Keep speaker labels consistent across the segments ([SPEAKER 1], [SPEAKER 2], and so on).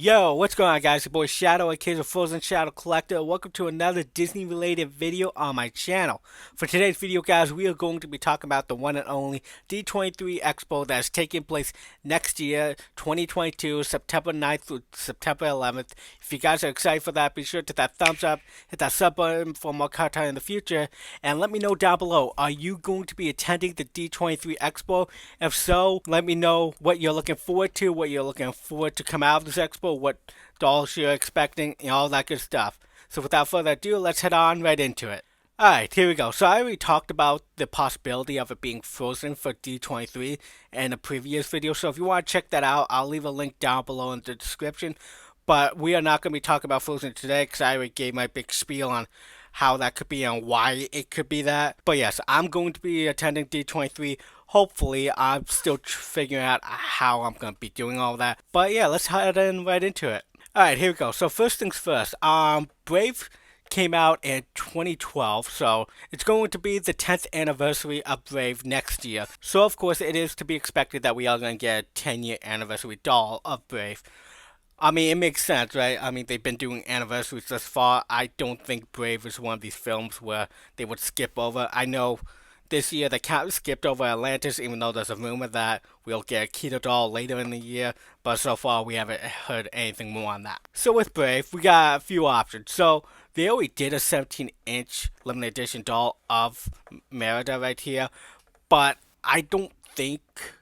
[SPEAKER 1] Yo, what's going on, guys? Your boy Shadow, aka the Frozen Shadow Collector. Welcome to another Disney-related video on my channel. For today's video, guys, we are going to be talking about the one and only D23 Expo that is taking place next year, 2022, September 9th through September 11th. If you guys are excited for that, be sure to hit that thumbs up, hit that sub button for more content in the future, and let me know down below, are you going to be attending the D23 Expo? If so, let me know what you're looking forward to, to come out of this expo, what dolls you're expecting, and all that good stuff. So without further ado, let's head on right into it. Alright, here we go. So I already talked about the possibility of it being frozen for D23 in a previous video. So if you want to check that out, I'll leave a link down below in the description. But we are not going to be talking about Frozen today because I already gave my big spiel on how that could be and why it could be that. But yes, I'm going to be attending D23. Hopefully, I'm still figuring out how I'm going to be doing all that. But yeah, let's head in right into it. Alright, here we go. So first things first, Brave came out in 2012, so it's going to be the 10th anniversary of Brave next year. So of course it is to be expected that we are going to get a 10-year anniversary doll of Brave. I mean, it makes sense, right? I mean, they've been doing anniversaries thus far. I don't think Brave is one of these films where they would skip over. I know this year they kind of skipped over Atlantis, even though there's a rumor that we'll get a Keto doll later in the year, but so far we haven't heard anything more on that. So with Brave, we got a few options. So they already did a 17-inch limited edition doll of Merida right here, but I don't think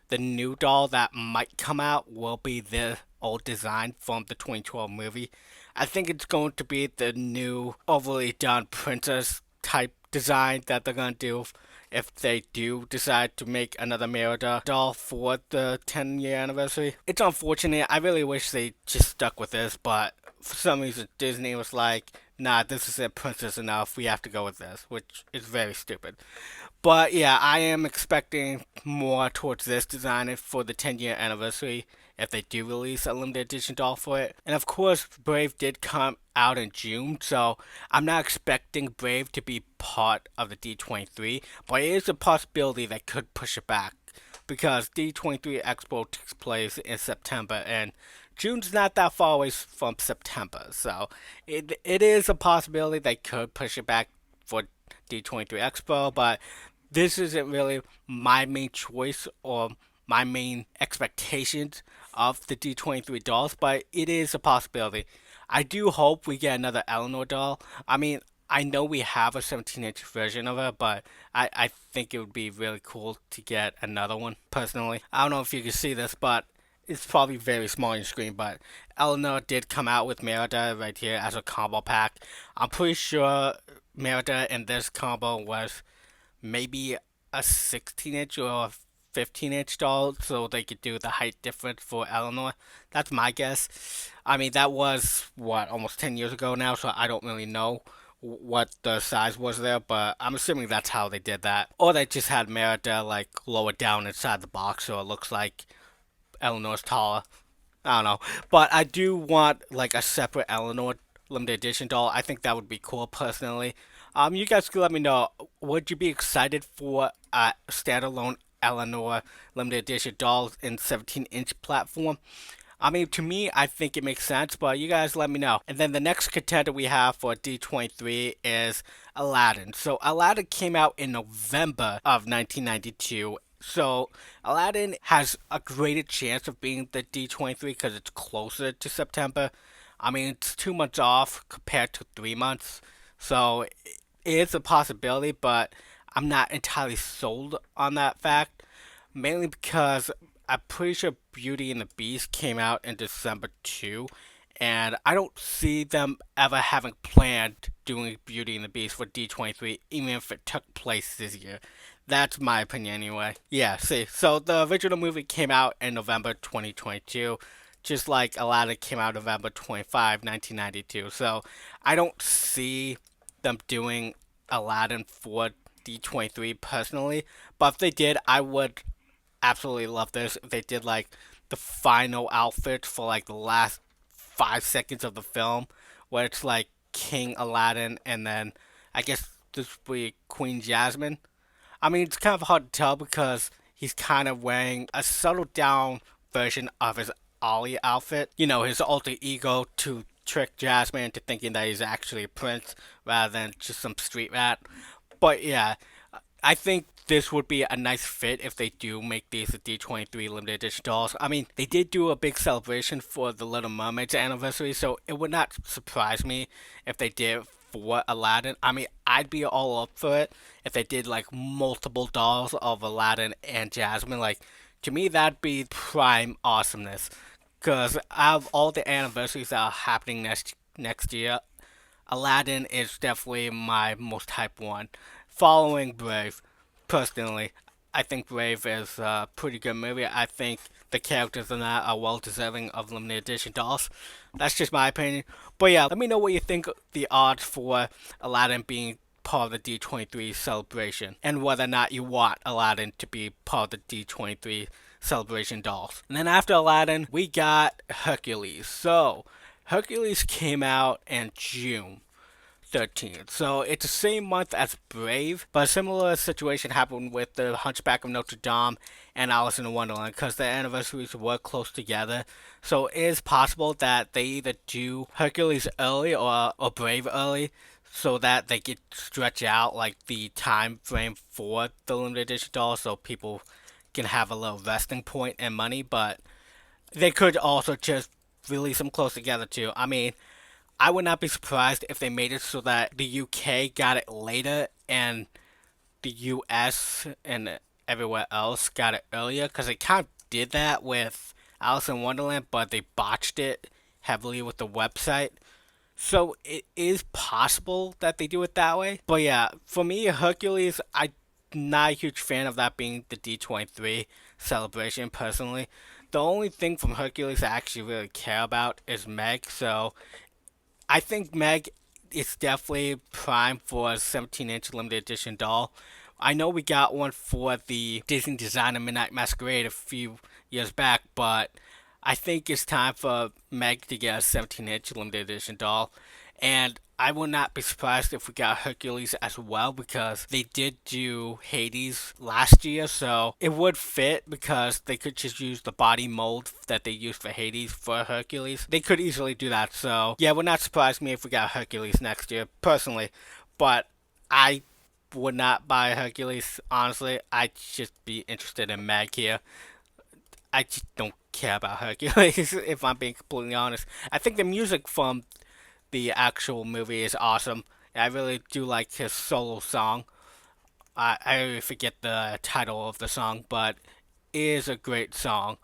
[SPEAKER 1] the new doll that might come out will be the old design from the 2012 movie. I think it's going to be the new overly done princess type design that they're going to do if they do decide to make another Merida doll for the 10-year anniversary. It's unfortunate. I really wish they just stuck with this, but for some reason Disney was like, nah, this isn't princess enough. We have to go with this, which is very stupid. But yeah, I am expecting more towards this design for the 10-year anniversary if they do release a limited edition doll for it. And of course, Brave did come out in June, so I'm not expecting Brave to be part of the D23, but it is a possibility that could push it back because D23 Expo takes place in September and June's not that far away from September, so it is a possibility they could push it back for D23 Expo, but this isn't really my main choice or my main expectations of the D23 dolls, but it is a possibility. I do hope we get another Eleanor doll. I mean, I know we have a 17-inch version of her, but I think it would be really cool to get another one, personally. I don't know if you can see this, but it's probably very small on your screen, but Eleanor did come out with Merida right here as a combo pack. I'm pretty sure Merida in this combo was maybe a 16-inch or a 15-inch doll, so they could do the height difference for Eleanor. That's my guess. I mean, that was, what, almost 10 years ago now, so I don't really know what the size was there, but I'm assuming that's how they did that. Or they just had Merida, like, lower down inside the box, so it looks like Eleanor's taller. I don't know. But I do want, like, a separate Eleanor limited edition doll. I think that would be cool, personally. You guys can let me know, would you be excited for a standalone Eleanor limited edition dolls in 17-inch platform? I mean, to me, I think it makes sense, but you guys let me know. And then the next contender we have for D23 is Aladdin. So Aladdin came out in November of 1992. So Aladdin has a greater chance of being the D23 because it's closer to September. I mean, it's 2 months off compared to 3 months. So it is a possibility, but I'm not entirely sold on that fact. Mainly because I'm pretty sure Beauty and the Beast came out in December too, and I don't see them ever having planned doing Beauty and the Beast for D23, even if it took place this year. That's my opinion anyway. Yeah, see, so the original movie came out in November 2022, just like Aladdin came out November 25, 1992. So I don't see them doing Aladdin for D23 personally, but if they did, I would absolutely love this. If they did like the final outfit for like the last 5 seconds of the film, where it's like King Aladdin and then I guess this would be Queen Jasmine. I mean, it's kind of hard to tell because he's kind of wearing a settled down version of his Ollie outfit. You know, his alter ego to trick Jasmine into thinking that he's actually a prince rather than just some street rat. But yeah, I think this would be a nice fit if they do make these a D23 limited edition dolls. I mean, they did do a big celebration for the Little Mermaid's anniversary, so it would not surprise me if they did for Aladdin. I mean, I'd be all up for it if they did like multiple dolls of Aladdin and Jasmine. Like, to me, that'd be prime awesomeness. Because out of all the anniversaries that are happening next year, Aladdin is definitely my most hyped one, following Brave. Personally, I think Brave is a pretty good movie. I think the characters in that are well deserving of limited edition dolls. That's just my opinion. But yeah, let me know what you think the odds for Aladdin being part of the D23 celebration and whether or not you want Aladdin to be part of the D23 celebration dolls. And then after Aladdin, we got Hercules. So, Hercules came out in June 13th. So it's the same month as Brave, but a similar situation happened with the Hunchback of Notre Dame and Alice in Wonderland because their anniversaries were close together. So it is possible that they either do Hercules early or Brave early so that they could stretch out like the time frame for the limited edition dolls so people can have a little resting point and money, but they could also just release them close together too. I mean, I would not be surprised if they made it so that the UK got it later and the US and everywhere else got it earlier because they kind of did that with Alice in Wonderland, but they botched it heavily with the website. So it is possible that they do it that way. But yeah, for me, Hercules, I'm not a huge fan of that being the D23 celebration personally. The only thing from Hercules I actually really care about is Meg, so I think Meg is definitely prime for a 17-inch limited edition doll. I know we got one for the Disney Designer Midnight Masquerade a few years back, but I think it's time for Meg to get a 17-inch limited edition doll. And I would not be surprised if we got Hercules as well because they did do Hades last year, so it would fit because they could just use the body mold that they used for Hades for Hercules. They could easily do that, so yeah, it would not surprise me if we got Hercules next year, personally. But I would not buy Hercules, honestly. I'd just be interested in Meg here. I just don't care about Hercules, if I'm being completely honest. I think the music from the actual movie is awesome. I really do like his solo song. I really forget the title of the song, but it is a great song.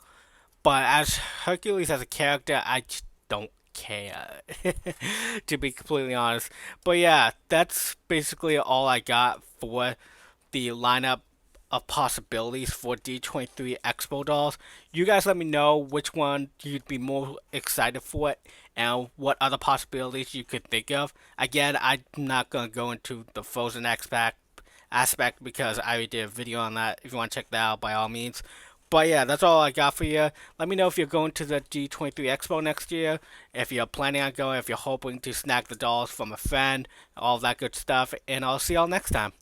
[SPEAKER 1] But as Hercules as a character, I just don't care, to be completely honest. But yeah, that's basically all I got for the lineup of possibilities for D23 Expo dolls. You guys let me know which one you'd be more excited for and what other possibilities you could think of. Again, I'm not going to go into the Frozen aspect because I already did a video on that. If you want to check that out, by all means. But yeah, that's all I got for you. Let me know if you're going to the D23 Expo next year, if you're planning on going, if you're hoping to snag the dolls from a friend, all that good stuff, and I'll see y'all next time.